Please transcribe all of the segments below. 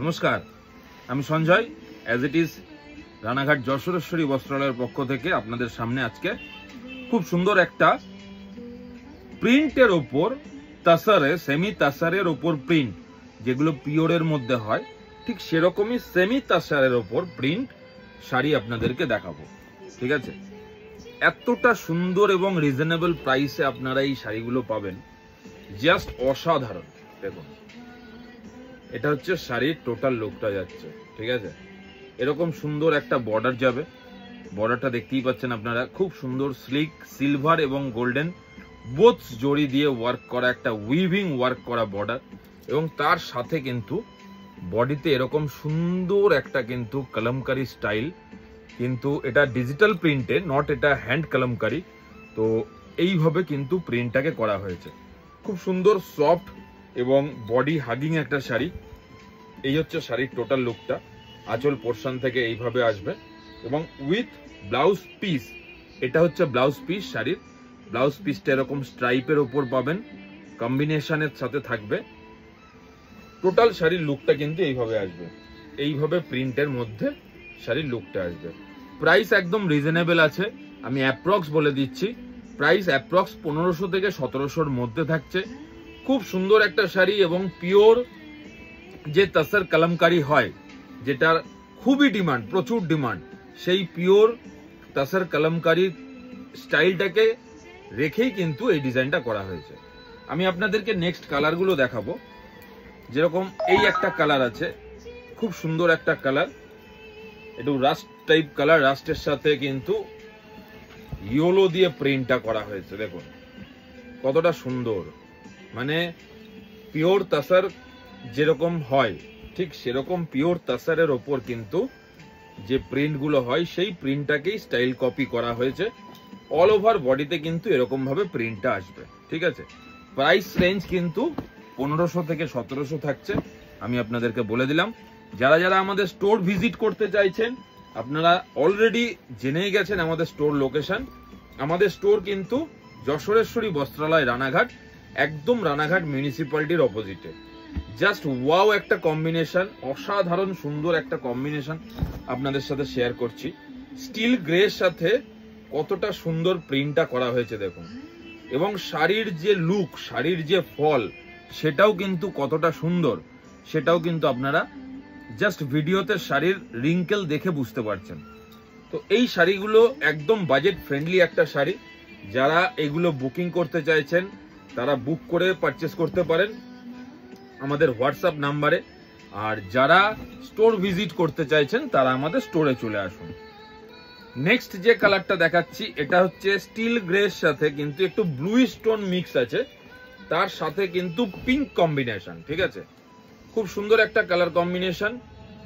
নমস্কার, আমি Sanjay. As it is Ranaghat Jashoreshwari বস্ত্রালয়ের পক্ষ থেকে আপনাদের সামনে আজকে খুব সুন্দর একটা প্রিন্টের ওপর তাসারে, সেমি তাসারের ওপর প্রিন্ট, যেগুলো পিওরের মধ্যে হয়, ঠিক সেরকমই সেমি তাসারের ওপর প্রিন্ট শাড়ি আপনাদেরকে দেখাবো। ঠিক আছে, এতটা সুন্দর এবং রিজনেবল প্রাইসে আপনারা এই শাড়িগুলো পাবেন, জাস্ট অসাধারণ। দেখুন, এটা হচ্ছে শাড়ির টোটাল লুকটা যাচ্ছে। ঠিক আছে, এরকম সুন্দর একটা বর্ডার যাবে। বর্ডারটা দেখতেই পাচ্ছেন আপনারা, খুব সুন্দর স্লিক সিলভার এবং গোল্ডেন বোথ জড়ি দিয়ে ওয়ার্ক করা একটা উইভিং ওয়ার্ক করা বর্ডার, এবং তার সাথে কিন্তু বডিতে এরকম সুন্দর একটা কিন্তু কলমকারি স্টাইল, কিন্তু এটা ডিজিটাল প্রিন্টে, নট এটা হ্যান্ড কলমকারি। তো এইভাবে কিন্তু প্রিন্টটাকে করা হয়েছে। খুব সুন্দর সফট এবং বডি হাগিং একটা শাড়ি। এই হচ্ছে শাড়ির টোটাল লুকটা। আঁচল পোর্শন থেকে এইভাবে আসবে এবং উইথ ব্লাউজ পিস, এটা হচ্ছে ব্লাউজ পিস। শাড়ির ব্লাউজ পিসটা এরকম স্ট্রাইপের উপর পাবেন, কম্বিনেশনের সাথে থাকবে। টোটাল শাড়ির লুকটা কিন্তু এইভাবে আসবে, এইভাবে প্রিন্টের মধ্যে শাড়ির লুকটা আসবে। প্রাইস একদম রিজনেবল আছে, আমি অ্যাপ্রক্স বলে দিচ্ছি। প্রাইস অ্যাপ্রক্স 1500 থেকে 1700-র মধ্যে থাকছে। খুব সুন্দর একটা শাড়ি এবং পিওর যে তাসার কলমকারি হয়, যেটার খুবই ডিমান্ড, প্রচুর ডিমান্ড, সেই পিওর তাসার কলমকারি স্টাইলটাকে রেখেই কিন্তু এই ডিজাইনটা করা হয়েছে। আমি আপনাদেরকে নেক্সট কালারগুলো দেখাবো। যেরকম এই একটা কালার আছে, খুব সুন্দর একটা কালার, একটু রাস্ট টাইপ কালার। রাস্টের সাথে কিন্তু ইয়েলো দিয়ে প্রিন্টটা করা হয়েছে। দেখুন কতটা সুন্দর, মানে পিওর তাসার যেরকম হয়, ঠিক সেরকম পিওর তাসারের ওপর কিন্তু যে প্রিন্টগুলো হয়, সেই প্রিন্টটাকেই স্টাইল কপি করা হয়েছে। অল ওভার বডিতে কিন্তু এরকম ভাবে প্রিন্টটা আসবে। ঠিক আছে, প্রাইস রেঞ্জ কিন্তু 1500 থেকে 1700 থাকছে। আমি আপনাদেরকে বলে দিলাম। যারা যারা আমাদের স্টোর ভিজিট করতে চাইছেন, আপনারা অলরেডি জেনেই গেছেন আমাদের স্টোর লোকেশন। আমাদের স্টোর কিন্তু যশোরেশ্বরী বস্ত্রালয়, রানাঘাট, একদম রানাঘাট মিউনিসিপ্যালিটির অপোজিটে। জাস্ট ওয়াও একটা কম্বিনেশন, অসাধারণ সুন্দর একটা কম্বিনেশন আপনাদের সাথে শেয়ার করছি। স্টিল গ্রের সাথে কতটা সুন্দর প্রিন্টটা করা হয়েছে দেখুন, এবং শাড়ির যে লুক, শাড়ির যে ফল, সেটাও কিন্তু কতটা সুন্দর, সেটাও কিন্তু আপনারা জাস্ট ভিডিওতে শাড়ির রিঙ্কেল দেখে বুঝতে পারছেন। তো এই শাড়িগুলো একদম বাজেট ফ্রেন্ডলি একটা শাড়ি। যারা এগুলো বুকিং করতে চাইছেন, তারা বুক করে পারচেস করতে পারেন আমাদের হোয়াটসঅ্যাপ নাম্বারে। আর যারা স্টোর ভিজিট করতে চাইছেন, তারা আমাদের স্টোরে চলে আসুন। নেক্সট যে কালারটা দেখাচ্ছি, এটা হচ্ছে স্টিল গ্রের সাথে কিন্তু একটু ব্লু স্টোন মিক্স আছে, তার সাথে কিন্তু পিঙ্ক কম্বিনেশন। ঠিক আছে, খুব সুন্দর একটা কালার কম্বিনেশন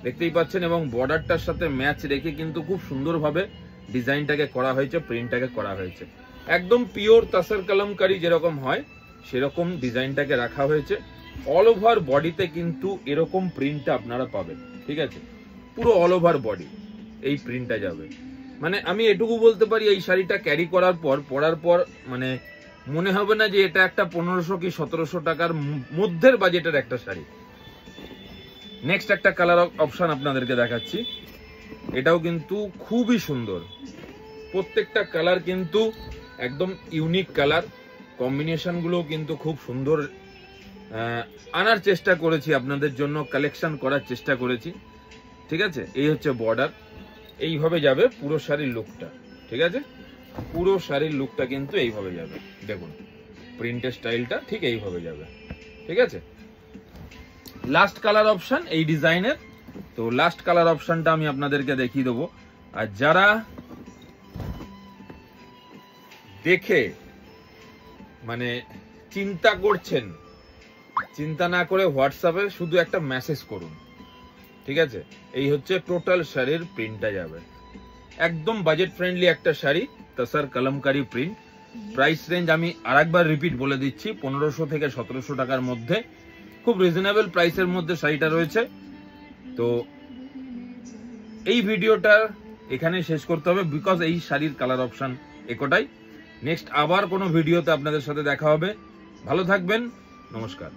দেখতেই পাচ্ছেন, এবং বর্ডারটার সাথে ম্যাচ রেখে কিন্তু খুব সুন্দরভাবে ডিজাইনটাকে করা হয়েছে, প্রিন্টটাকে করা হয়েছে। একদম পিওর তাসার কলমকারি যেরকম হয়, সেরকম ডিজাইনটাকে রাখা হয়েছে। অল ওভার বডিতে কিন্তু এরকম প্রিন্টটা আপনারা পাবেন। ঠিক আছে, পুরো অল ওভার বডি এই প্রিন্টটা যাবে। মানে আমি এটুকু বলতে পারি, এই শাড়িটা ক্যারি করার পর, পরার পর, মানে মনে হবে না যে এটা একটা 1500 কি 1700 টাকার মধ্যের বাজেটের একটা শাড়ি। নেক্সট একটা কালার অপশন আপনাদেরকে দেখাচ্ছি, এটাও কিন্তু খুবই সুন্দর। প্রত্যেকটা কালার কিন্তু একদম ইউনিক কালার, কম্বিনেশন গুলো কিন্তু খুব সুন্দর আনার চেষ্টা করেছি, আপনাদের জন্য কালেকশন করার চেষ্টা করেছি। ঠিক আছে, এই হচ্ছে বর্ডার, এইভাবে যাবে পুরো শাড়ির লুকটা। ঠিক আছে, পুরো শাড়ির লুকটা কিন্তু এইভাবে যাবে। দেখুন প্রিন্টের স্টাইলটা ঠিক এইভাবে যাবে। ঠিক আছে, লাস্ট কালার অপশন এই ডিজাইনের। তো লাস্ট কালার অপশনটা আমি আপনাদেরকে দেখিয়ে দেবো। আর যারা দেখে মানে চিন্তা করছেন, চিন্তা না করে হোয়াটসঅ্যাপে শুধু একটা মেসেজ করুন। ঠিক আছে, এই হচ্ছে টোটাল শাড়ির প্রিন্টটা যাবে। একদম বাজেট ফ্রেন্ডলি একটা sari, তাসার kalamkari print. Price range আমি আরেকবার রিপিট বলে দিচ্ছি, 1500 থেকে 1700 টাকার মধ্যে, খুব রিজনেবল প্রাইসের মধ্যে শাড়িটা রয়েছে। তো এই ভিডিওটা এখানে শেষ করতে হবে, বিকজ এই শাড়ির কালার অপশন একটাই। নেক্সট আবার কোনো ভিডিওতে আপনাদের সাথে দেখা হবে। ভালো থাকবেন, নমস্কার।